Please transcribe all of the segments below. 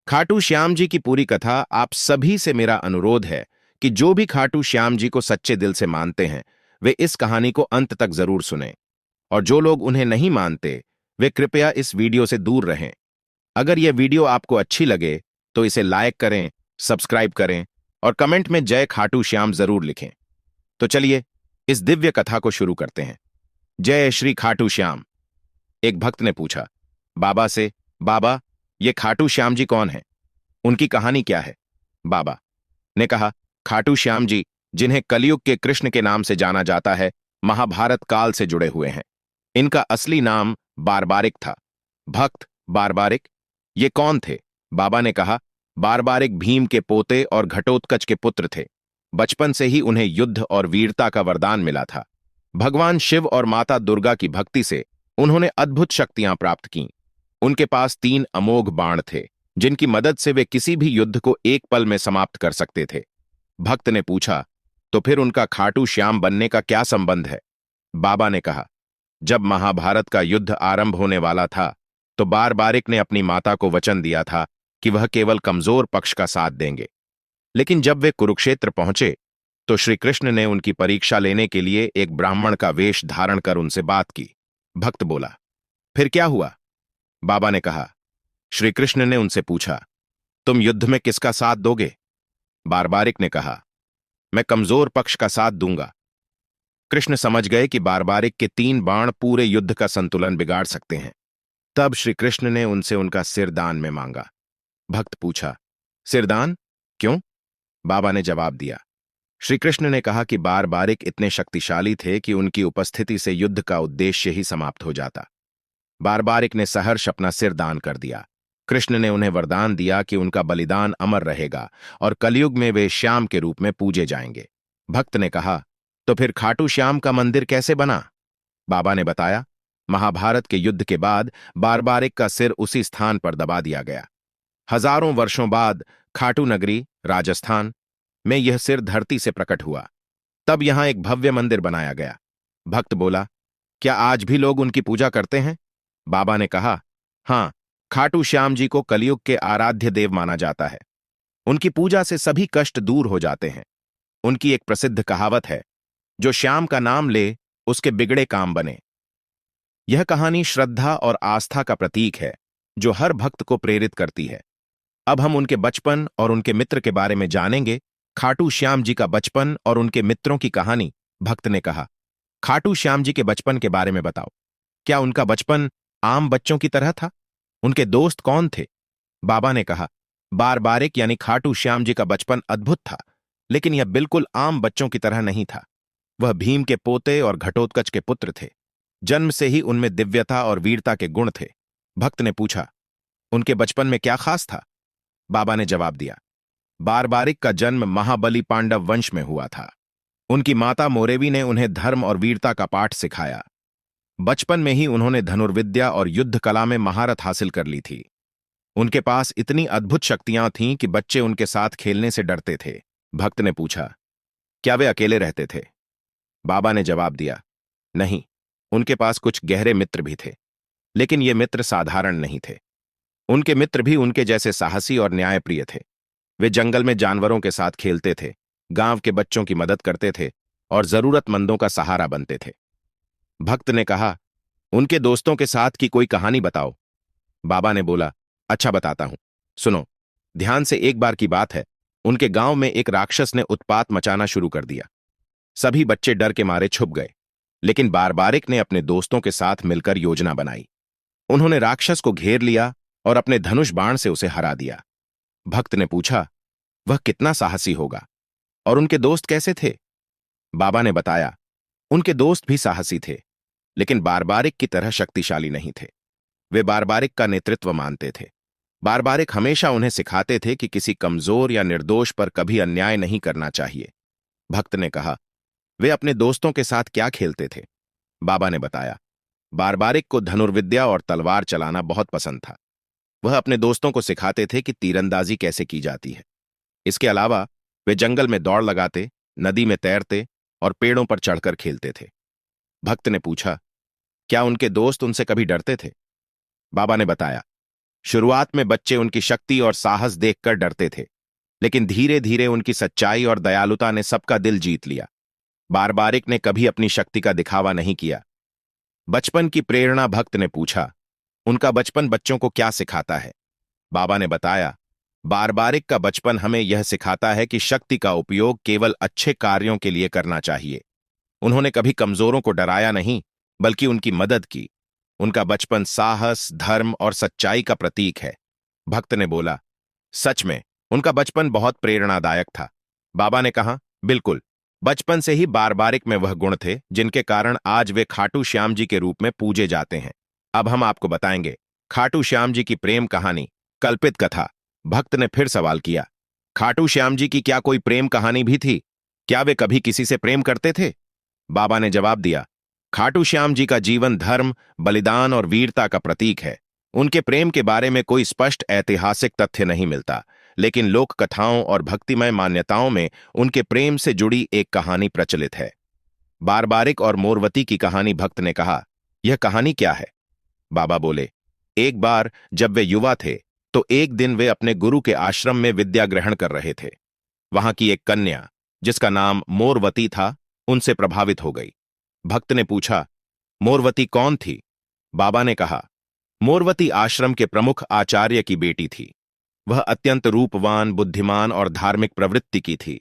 खाटू श्याम जी की पूरी कथा आप सभी से मेरा अनुरोध है कि जो भी खाटू श्याम जी को सच्चे दिल से मानते हैं वे इस कहानी को अंत तक जरूर सुनें, और जो लोग उन्हें नहीं मानते वे कृपया इस वीडियो से दूर रहें। अगर यह वीडियो आपको अच्छी लगे तो इसे लाइक करें, सब्सक्राइब करें और कमेंट में जय खाटू श्याम जरूर लिखें। तो चलिए इस दिव्य कथा को शुरू करते हैं। जय श्री खाटू श्याम। एक भक्त ने पूछा बाबा से, बाबा, ये खाटू श्याम जी कौन है? उनकी कहानी क्या है? बाबा ने कहा, खाटू श्याम जी, जिन्हें कलयुग के कृष्ण के नाम से जाना जाता है, महाभारत काल से जुड़े हुए हैं। इनका असली नाम बारबारिक था। भक्त बारबारिक, ये कौन थे? बाबा ने कहा, बारबारिक भीम के पोते और घटोत्कच के पुत्र थे। बचपन से ही उन्हें युद्ध और वीरता का वरदान मिला था। भगवान शिव और माता दुर्गा की भक्ति से उन्होंने अद्भुत शक्तियां प्राप्त कीं। उनके पास 3 अमोघ बाण थे जिनकी मदद से वे किसी भी युद्ध को एक पल में समाप्त कर सकते थे। भक्त ने पूछा, तो फिर उनका खाटू श्याम बनने का क्या संबंध है? बाबा ने कहा, जब महाभारत का युद्ध आरंभ होने वाला था तो बारबारिक ने अपनी माता को वचन दिया था कि वह केवल कमजोर पक्ष का साथ देंगे। लेकिन जब वे कुरुक्षेत्र पहुंचे तो श्री कृष्ण ने उनकी परीक्षा लेने के लिए एक ब्राह्मण का वेश धारण कर उनसे बात की। भक्त बोला, फिर क्या हुआ? बाबा ने कहा, श्री कृष्ण ने उनसे पूछा, तुम युद्ध में किसका साथ दोगे? बारबारिक ने कहा, मैं कमजोर पक्ष का साथ दूंगा। कृष्ण समझ गए कि बारबारिक के 3 बाण पूरे युद्ध का संतुलन बिगाड़ सकते हैं। तब श्री कृष्ण ने उनसे उनका सिर दान में मांगा। भक्त पूछा, सिरदान क्यों? बाबा ने जवाब दिया। श्री कृष्ण ने कहा कि बारबारिक इतने शक्तिशाली थे कि उनकी उपस्थिति से युद्ध का उद्देश्य ही समाप्त हो जाता। बारबारिक ने सहर्ष अपना सिर दान कर दिया। कृष्ण ने उन्हें वरदान दिया कि उनका बलिदान अमर रहेगा और कलयुग में वे श्याम के रूप में पूजे जाएंगे। भक्त ने कहा, तो फिर खाटू श्याम का मंदिर कैसे बना? बाबा ने बताया, महाभारत के युद्ध के बाद बारबारिक का सिर उसी स्थान पर दबा दिया गया। हजारों वर्षों बाद खाटू नगरी, राजस्थान में यह सिर धरती से प्रकट हुआ। तब यहां एक भव्य मंदिर बनाया गया। भक्त बोला, क्या आज भी लोग उनकी पूजा करते हैं? बाबा ने कहा, हां, खाटू श्याम जी को कलयुग के आराध्य देव माना जाता है। उनकी पूजा से सभी कष्ट दूर हो जाते हैं। उनकी एक प्रसिद्ध कहावत है, जो श्याम का नाम ले उसके बिगड़े काम बने। यह कहानी श्रद्धा और आस्था का प्रतीक है जो हर भक्त को प्रेरित करती है। अब हम उनके बचपन और उनके मित्र के बारे में जानेंगे। खाटू श्याम जी का बचपन और उनके मित्रों की कहानी। भक्त ने कहा, खाटू श्याम जी के बचपन के बारे में बताओ। क्या उनका बचपन आम बच्चों की तरह था? उनके दोस्त कौन थे? बाबा ने कहा, बारबारिक यानी खाटू श्याम जी का बचपन अद्भुत था, लेकिन यह बिल्कुल आम बच्चों की तरह नहीं था। वह भीम के पोते और घटोत्कच के पुत्र थे। जन्म से ही उनमें दिव्यता और वीरता के गुण थे। भक्त ने पूछा, उनके बचपन में क्या खास था? बाबा ने जवाब दिया, बारबारिक का जन्म महाबली पांडव वंश में हुआ था। उनकी माता मोरेवी ने उन्हें धर्म और वीरता का पाठ सिखाया। बचपन में ही उन्होंने धनुर्विद्या और युद्ध कला में महारत हासिल कर ली थी। उनके पास इतनी अद्भुत शक्तियां थीं कि बच्चे उनके साथ खेलने से डरते थे। भक्त ने पूछा, क्या वे अकेले रहते थे? बाबा ने जवाब दिया, नहीं, उनके पास कुछ गहरे मित्र भी थे, लेकिन ये मित्र साधारण नहीं थे। उनके मित्र भी उनके जैसे साहसी और न्यायप्रिय थे। वे जंगल में जानवरों के साथ खेलते थे, गांव के बच्चों की मदद करते थे और जरूरतमंदों का सहारा बनते थे। भक्त ने कहा, उनके दोस्तों के साथ की कोई कहानी बताओ। बाबा ने बोला, अच्छा बताता हूं, सुनो ध्यान से। एक बार की बात है, उनके गांव में एक राक्षस ने उत्पात मचाना शुरू कर दिया। सभी बच्चे डर के मारे छुप गए, लेकिन बारबारिक ने अपने दोस्तों के साथ मिलकर योजना बनाई। उन्होंने राक्षस को घेर लिया और अपने धनुष बाण से उसे हरा दिया। भक्त ने पूछा, वह कितना साहसी होगा और उनके दोस्त कैसे थे? बाबा ने बताया, उनके दोस्त भी साहसी थे, लेकिन बारबारिक की तरह शक्तिशाली नहीं थे। वे बारबारिक का नेतृत्व मानते थे। बारबारिक हमेशा उन्हें सिखाते थे कि किसी कमजोर या निर्दोष पर कभी अन्याय नहीं करना चाहिए। भक्त ने कहा, वे अपने दोस्तों के साथ क्या खेलते थे? बाबा ने बताया, बारबारिक को धनुर्विद्या और तलवार चलाना बहुत पसंद था। वह अपने दोस्तों को सिखाते थे कि तीरंदाजी कैसे की जाती है। इसके अलावा वे जंगल में दौड़ लगाते, नदी में तैरते और पेड़ों पर चढ़कर खेलते थे। भक्त ने पूछा, क्या उनके दोस्त उनसे कभी डरते थे? बाबा ने बताया, शुरुआत में बच्चे उनकी शक्ति और साहस देखकर डरते थे, लेकिन धीरे धीरे उनकी सच्चाई और दयालुता ने सबका दिल जीत लिया। बारबारिक ने कभी अपनी शक्ति का दिखावा नहीं किया। बचपन की प्रेरणा। भक्त ने पूछा, उनका बचपन बच्चों को क्या सिखाता है? बाबा ने बताया, बारबारिक का बचपन हमें यह सिखाता है कि शक्ति का उपयोग केवल अच्छे कार्यों के लिए करना चाहिए। उन्होंने कभी कमजोरों को डराया नहीं, बल्कि उनकी मदद की। उनका बचपन साहस, धर्म और सच्चाई का प्रतीक है। भक्त ने बोला, सच में उनका बचपन बहुत प्रेरणादायक था। बाबा ने कहा, बिल्कुल, बचपन से ही बारबारिक में वह गुण थे जिनके कारण आज वे खाटू श्याम जी के रूप में पूजे जाते हैं। अब हम आपको बताएंगे खाटू श्याम जी की प्रेम कहानी, कल्पित कथा। भक्त ने फिर सवाल किया, खाटू श्याम जी की क्या कोई प्रेम कहानी भी थी? क्या वे कभी किसी से प्रेम करते थे? बाबा ने जवाब दिया, खाटू श्याम जी का जीवन धर्म, बलिदान और वीरता का प्रतीक है। उनके प्रेम के बारे में कोई स्पष्ट ऐतिहासिक तथ्य नहीं मिलता, लेकिन लोक कथाओं और भक्तिमय मान्यताओं में उनके प्रेम से जुड़ी एक कहानी प्रचलित है। बारबारिक और मोरवती की कहानी। भक्त ने कहा, यह कहानी क्या है? बाबा बोले, एक बार जब वे युवा थे तो एक दिन वे अपने गुरु के आश्रम में विद्या ग्रहण कर रहे थे। वहां की एक कन्या, जिसका नाम मोरवती था, उनसे प्रभावित हो गई। भक्त ने पूछा, मोरवती कौन थी? बाबा ने कहा, मोरवती आश्रम के प्रमुख आचार्य की बेटी थी। वह अत्यंत रूपवान, बुद्धिमान और धार्मिक प्रवृत्ति की थी।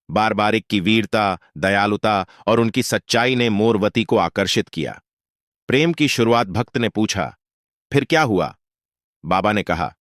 बारबारिक की वीरता, दयालुता और उनकी सच्चाई ने मोरवती को आकर्षित किया। प्रेम की शुरुआत। भक्त ने पूछा, फिर क्या हुआ? बाबा ने कहा,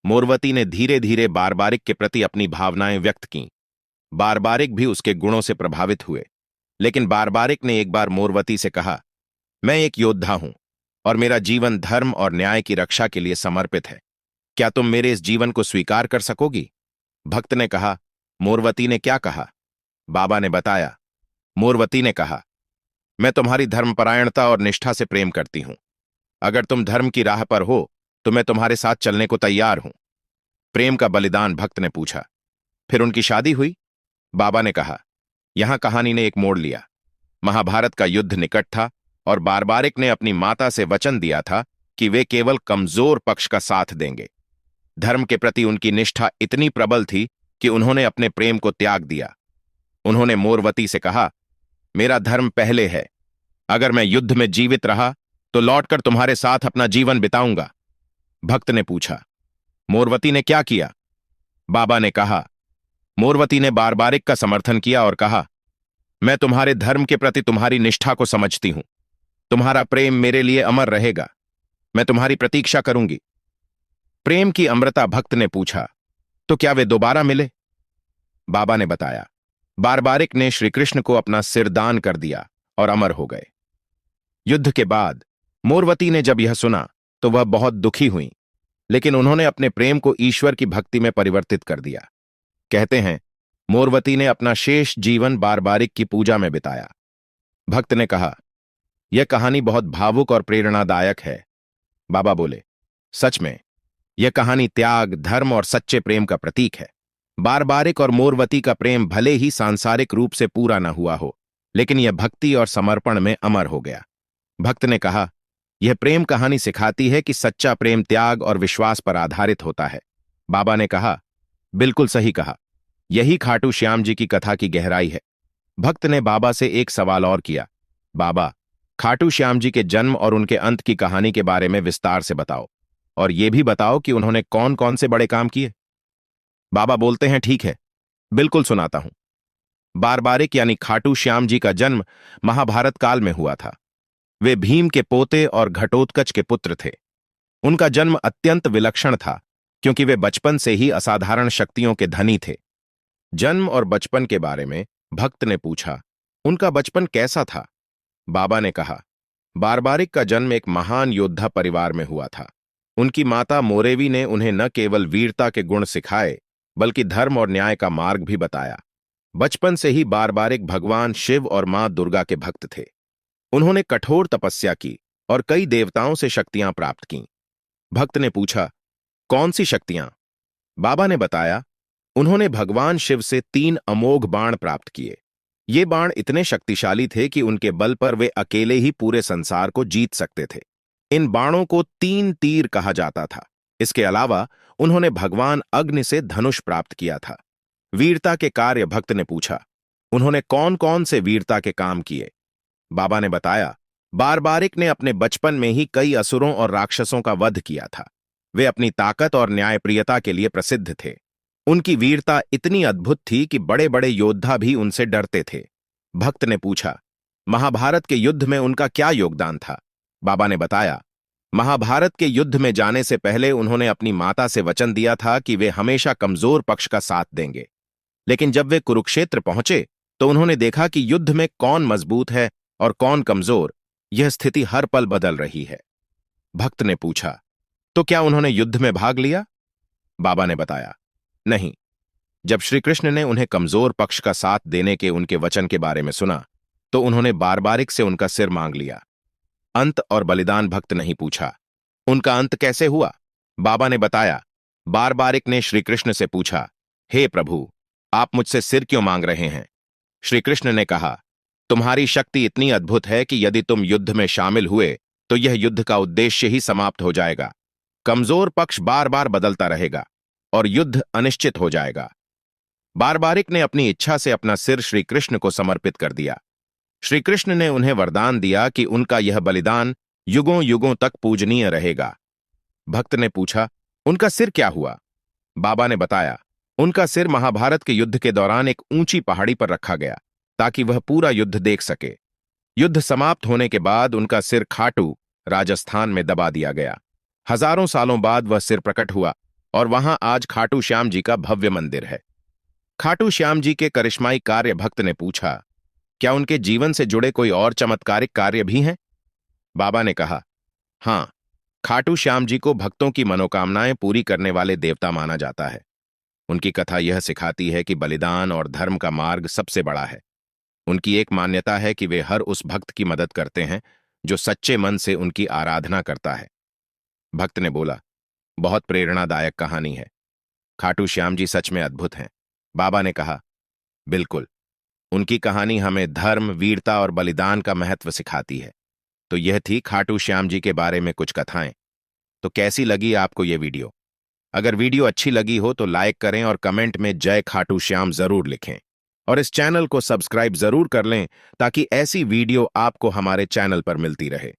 मोरवती ने धीरे धीरे बारबारिक के प्रति अपनी भावनाएं व्यक्त कीं। बारबारिक भी उसके गुणों से प्रभावित हुए, लेकिन बारबारिक ने एक बार मोरवती से कहा, मैं एक योद्धा हूं और मेरा जीवन धर्म और न्याय की रक्षा के लिए समर्पित है। क्या तुम मेरे इस जीवन को स्वीकार कर सकोगी? भक्त ने कहा, मोरवती ने क्या कहा? बाबा ने बताया, मोरवती ने कहा, मैं तुम्हारी धर्मपरायणता और निष्ठा से प्रेम करती हूं। अगर तुम धर्म की राह पर हो तो मैं तुम्हारे साथ चलने को तैयार हूं। प्रेम का बलिदान। भक्त ने पूछा, फिर उनकी शादी हुई? बाबा ने कहा, यहां कहानी ने एक मोड़ लिया। महाभारत का युद्ध निकट था और बारबारिक ने अपनी माता से वचन दिया था कि वे केवल कमजोर पक्ष का साथ देंगे। धर्म के प्रति उनकी निष्ठा इतनी प्रबल थी कि उन्होंने अपने प्रेम को त्याग दिया। उन्होंने मोरवती से कहा, मेरा धर्म पहले है। अगर मैं युद्ध में जीवित रहा तो लौटकर तुम्हारे साथ अपना जीवन बिताऊंगा। भक्त ने पूछा, मोरवती ने क्या किया? बाबा ने कहा, मोरवती ने बारबारिक का समर्थन किया और कहा, मैं तुम्हारे धर्म के प्रति तुम्हारी निष्ठा को समझती हूं। तुम्हारा प्रेम मेरे लिए अमर रहेगा। मैं तुम्हारी प्रतीक्षा करूंगी। प्रेम की अमृता। भक्त ने पूछा, तो क्या वे दोबारा मिले? बाबा ने बताया, बारबारिक ने श्री कृष्ण को अपना सिर दान कर दिया और अमर हो गए। युद्ध के बाद मोरवती ने जब यह सुना तो वह बहुत दुखी हुई, लेकिन उन्होंने अपने प्रेम को ईश्वर की भक्ति में परिवर्तित कर दिया। कहते हैं, मोरवती ने अपना शेष जीवन बारबारिक की पूजा में बिताया। भक्त ने कहा, यह कहानी बहुत भावुक और प्रेरणादायक है। बाबा बोले, सच में यह कहानी त्याग, धर्म और सच्चे प्रेम का प्रतीक है। बारबारिक और मोरवती का प्रेम भले ही सांसारिक रूप से पूरा न हुआ हो, लेकिन यह भक्ति और समर्पण में अमर हो गया। भक्त ने कहा, यह प्रेम कहानी सिखाती है कि सच्चा प्रेम त्याग और विश्वास पर आधारित होता है। बाबा ने कहा, बिल्कुल सही कहा। यही खाटू श्याम जी की कथा की गहराई है। भक्त ने बाबा से एक सवाल और किया, बाबा, खाटू श्याम जी के जन्म और उनके अंत की कहानी के बारे में विस्तार से बताओ, और यह भी बताओ कि उन्होंने कौन कौन से बड़े काम किए। बाबा बोलते हैं, ठीक है, बिल्कुल सुनाता हूं। बारबारिक यानी खाटू श्याम जी का जन्म महाभारत काल में हुआ था। वे भीम के पोते और घटोत्कच के पुत्र थे। उनका जन्म अत्यंत विलक्षण था, क्योंकि वे बचपन से ही असाधारण शक्तियों के धनी थे। जन्म और बचपन के बारे में भक्त ने पूछा, उनका बचपन कैसा था? बाबा ने कहा, बारबारिक का जन्म एक महान योद्धा परिवार में हुआ था। उनकी माता मोरेवी ने उन्हें न केवल वीरता के गुण सिखाए, बल्कि धर्म और न्याय का मार्ग भी बताया। बचपन से ही बारबारिक भगवान शिव और मां दुर्गा के भक्त थे। उन्होंने कठोर तपस्या की और कई देवताओं से शक्तियां प्राप्त कीं। भक्त ने पूछा, कौन सी शक्तियां? बाबा ने बताया, उन्होंने भगवान शिव से 3 अमोघ बाण प्राप्त किए। ये बाण इतने शक्तिशाली थे कि उनके बल पर वे अकेले ही पूरे संसार को जीत सकते थे। इन बाणों को 3 तीर कहा जाता था। इसके अलावा उन्होंने भगवान अग्नि से धनुष प्राप्त किया था। वीरता के कार्य भक्त ने पूछा, उन्होंने कौन कौन से वीरता के काम किए? बाबा ने बताया, बारबारिक ने अपने बचपन में ही कई असुरों और राक्षसों का वध किया था। वे अपनी ताकत और न्यायप्रियता के लिए प्रसिद्ध थे। उनकी वीरता इतनी अद्भुत थी कि बड़े बड़े योद्धा भी उनसे डरते थे। भक्त ने पूछा, महाभारत के युद्ध में उनका क्या योगदान था? बाबा ने बताया, महाभारत के युद्ध में जाने से पहले उन्होंने अपनी माता से वचन दिया था कि वे हमेशा कमजोर पक्ष का साथ देंगे। लेकिन जब वे कुरुक्षेत्र पहुंचे तो उन्होंने देखा कि युद्ध में कौन मजबूत है और कौन कमजोर, यह स्थिति हर पल बदल रही है। भक्त ने पूछा, तो क्या उन्होंने युद्ध में भाग लिया? बाबा ने बताया, नहीं। जब श्री कृष्ण ने उन्हें कमजोर पक्ष का साथ देने के उनके वचन के बारे में सुना तो उन्होंने बारबारिक से उनका सिर मांग लिया। अंत और बलिदान भक्त नहीं पूछा, उनका अंत कैसे हुआ? बाबा ने बताया, बारबारिक ने श्री कृष्ण से पूछा, हे प्रभु, आप मुझसे सिर क्यों मांग रहे हैं? श्री कृष्ण ने कहा, तुम्हारी शक्ति इतनी अद्भुत है कि यदि तुम युद्ध में शामिल हुए तो यह युद्ध का उद्देश्य ही समाप्त हो जाएगा। कमजोर पक्ष बार बार बदलता रहेगा और युद्ध अनिश्चित हो जाएगा। बारबारिक ने अपनी इच्छा से अपना सिर श्री कृष्ण को समर्पित कर दिया। श्री कृष्ण ने उन्हें वरदान दिया कि उनका यह बलिदान युगों युगों तक पूजनीय रहेगा। भक्त ने पूछा, उनका सिर क्या हुआ? बाबा ने बताया, उनका सिर महाभारत के युद्ध के दौरान एक ऊंची पहाड़ी पर रखा गया ताकि वह पूरा युद्ध देख सके। युद्ध समाप्त होने के बाद उनका सिर खाटू, राजस्थान में दबा दिया गया। हजारों सालों बाद वह सिर प्रकट हुआ और वहां आज खाटू श्याम जी का भव्य मंदिर है। खाटू श्याम जी के करिश्माई कार्य भक्त ने पूछा, क्या उनके जीवन से जुड़े कोई और चमत्कारिक कार्य भी हैं? बाबा ने कहा, हां, खाटू श्याम जी को भक्तों की मनोकामनाएं पूरी करने वाले देवता माना जाता है। उनकी कथा यह सिखाती है कि बलिदान और धर्म का मार्ग सबसे बड़ा है। उनकी एक मान्यता है कि वे हर उस भक्त की मदद करते हैं जो सच्चे मन से उनकी आराधना करता है। भक्त ने बोला, बहुत प्रेरणादायक कहानी है। खाटू श्याम जी सच में अद्भुत हैं। बाबा ने कहा, बिल्कुल, उनकी कहानी हमें धर्म, वीरता और बलिदान का महत्व सिखाती है। तो यह थी खाटू श्याम जी के बारे में कुछ कथाएं। तो कैसी लगी आपको ये वीडियो? अगर वीडियो अच्छी लगी हो तो लाइक करें और कमेंट में जय खाटू श्याम जरूर लिखें और इस चैनल को सब्सक्राइब जरूर कर लें ताकि ऐसी वीडियो आपको हमारे चैनल पर मिलती रहे।